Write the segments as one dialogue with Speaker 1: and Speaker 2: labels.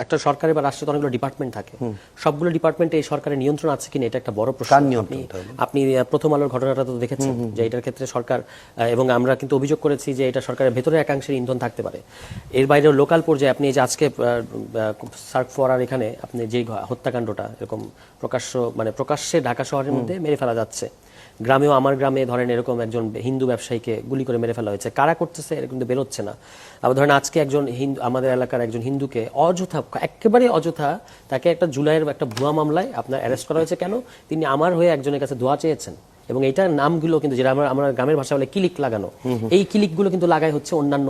Speaker 1: একটা সরকারে বা রাষ্ট্রে অনেকগুলো ডিপার্টমেন্ট থাকে, সবগুলো ডিপার্টমেন্টে এই সরকারের নিয়ন্ত্রণ আছে কিনা এটা একটা বড় প্রশ্ন। আপনি প্রথম আলোর ঘটনাটা তো দেখেছেন যে এটার ক্ষেত্রে সরকার, এবং আমরা কিন্তু অভিযোগ করেছি যে এটা সরকারের ভেতরে একাংশের ইন্ধন থাকতে পারে। এর বাইরেও লোকাল পর্যায়ে আপনি যে আজকে সার্ক ফোয়ারার এখানে আপনি যে হত্যাকাণ্ডটা এরকম প্রকাশ্যে ঢাকা শহরের মধ্যে মেরে ফেলা যাচ্ছে, গ্রামেও আমার গ্রামে ধরেন এরকম একজন হিন্দু ব্যবসায়ীকে গুলি করে মেরে ফেলা হয়েছে, কারা করতেছে এটা কিন্তু বেরোচ্ছে না। আবার ধরেন আজকে একজন হিন্দু, আমাদের এলাকার একজন হিন্দুকে অযথা, একেবারে অযথা তাকে একটা জুলাইয়ের একটা ভুয়া মামলায় আপনার অ্যারেস্ট করা হয়েছে। কেন? তিনি আমার হয়ে একজনের কাছে দোয়া চেয়েছেন, এবং এইটার নামগুলো কিন্তু যেটা আমরা গ্রামের ভাষা বলে কিলিক লাগানো, এই কিলিকগুলো কিন্তু লাগাই হচ্ছে অন্যান্য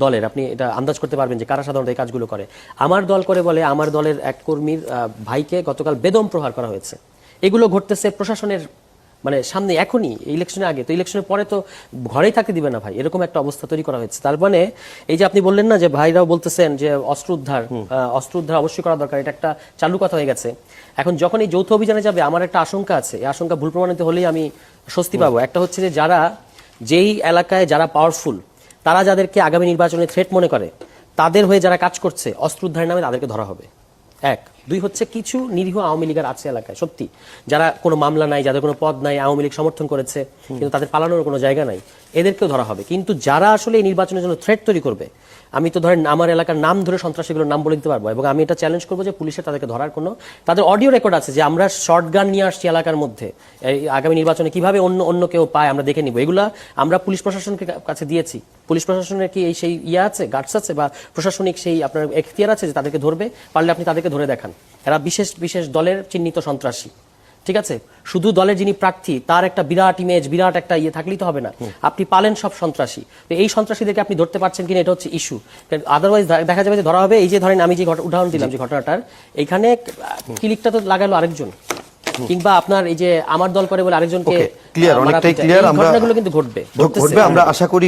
Speaker 1: দলের। আপনি এটা আন্দাজ করতে পারবেন যে কারা সাধারণত এই কাজগুলো করে। আমার দল করে বলে আমার দলের এক কর্মীর ভাইকে গতকাল বেদম প্রহার করা হয়েছে। এগুলো ঘটতেছে প্রশাসনের সামনে, এখনই ইলেকশনের আগে, তো ইলেকশনের পরে তো ঘরেই থাকতে দিবে না ভাই, এরকম একটা অবস্থা তৈরি করা হয়েছে। তার মানে এই যে আপনি বললেন না যে ভাইরাও বলতেছেন যে অস্ত্র উদ্ধার অবশ্যই করা দরকার, এটা একটা চালু কথা হয়ে গেছে। এখন যখন এই যৌথ অভিযানে যাবে, আমার একটা আশঙ্কা আছে, এই আশঙ্কা ভুল প্রমাণিত হলেই আমি স্বস্তি পাবো। একটা হচ্ছে যে যেই এলাকায় যারা পাওয়ারফুল, তারা যাদেরকে আগামী নির্বাচনে থ্রেট মনে করে, তাদের হয়ে যারা কাজ করছে অস্ত্র উদ্ধারের নামে তাদেরকে ধরা হবে। এক, দুই হচ্ছে কিছু নিরীহ আওয়ামী লীগের আছে এলাকায় সত্যি, যারা কোনো মামলা নাই, যাদের কোনো পদ নাই, আওয়ামী লীগ সমর্থন করেছে কিন্তু তাদের পালানোর কোনো জায়গা নাই, এদেরকেও ধরা হবে। কিন্তু যারা আসলে এই নির্বাচনের জন্য থ্রেট তৈরি করবে, আমি তো ধরেন আমার এলাকার নাম ধরে সন্ত্রাসীগুলোর নাম বলে দিতে পারবো, এবং আমি এটা চ্যালেঞ্জ করবো যে পুলিশের তাদেরকে ধরার কোনো, তাদের অডিও রেকর্ড আছে যে আমরা শর্ট গান নিয়ে আসছি এলাকার মধ্যে, আগামী নির্বাচনে কিভাবে অন্য কেউ পায় আমরা দেখে নিব। এগুলা আমরা পুলিশ প্রশাসনকে কাছে দিয়েছি। পুলিশ প্রশাসনের কি এই সেই আছে, গার্ডস আছে, বা প্রশাসনিক সেই আপনার এখতিয়ার আছে যে তাদেরকে ধরবে? পারলে আপনি তাদেরকে ধরে দেখান। এরা বিশেষ বিশেষ দলের চিহ্নিত সন্ত্রাসী, ঠিক আছে? শুধু দলের যিনি প্রার্থী তার একটা বিরাট ইমেজ, বিরাট একটা থাকলেই তো হবে না। আপনি পালেন সব সন্ত্রাসী, তো এই সন্ত্রাসীদেরকে আপনি ধরতে পারছেন কিনা এটা হচ্ছে ইস্যু। আদারওয়াইজ দেখা যাবে যে ধরা হবে। এই যে ধরেন আমি যে উদাহরণ দিলাম যে ঘটনাটার, এইখানে ক্লিকটা তো লাগালো আরেকজন, কিংবা আপনার এই যে আমার দল করে বলে আরেকজনকে,
Speaker 2: ক্লিয়ার, অনেকটাই ক্লিয়ার।
Speaker 1: ঘটনাগুলো কিন্তু ঘটবে,
Speaker 2: আমরা আশা করি